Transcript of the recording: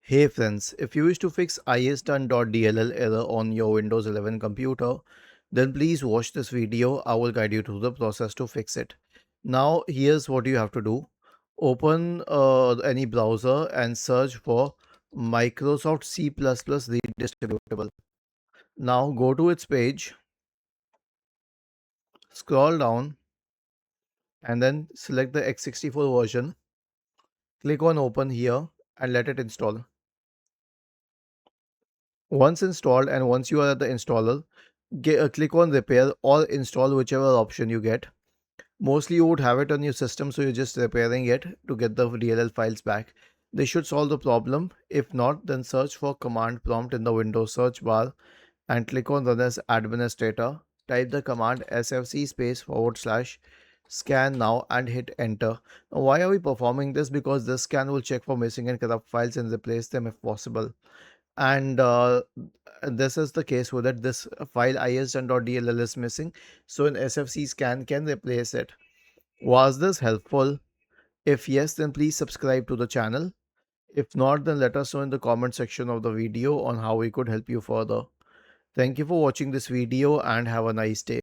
Hey friends, if you wish to fix isdone.dll error on your Windows 11 computer, then please watch this video. I will guide you through the process to fix it. Now, here's what you have to do. Open any browser and search for Microsoft C++ redistributable. Now go to its page, scroll down, and then select the x64 version. Click on open here and let it install. Once installed and once you are at the installer, click on repair or install, whichever option you get. Mostly you would have it on your system, so you're just repairing it to get the DLL files back. They should solve the problem. If not, then search for command prompt in the Windows search bar and click on run as administrator. Type the command sfc /scan now and hit enter. Now, why are we performing this? Because this scan will check for missing and corrupt files and replace them if possible. And this is the case with it. This file isdone.dll is missing, so an sfc scan can replace it. Was this helpful? If yes, then please subscribe to the channel. If not, then let us know in the comment section of the video on how we could help you further. Thank you for watching this video and have a nice day.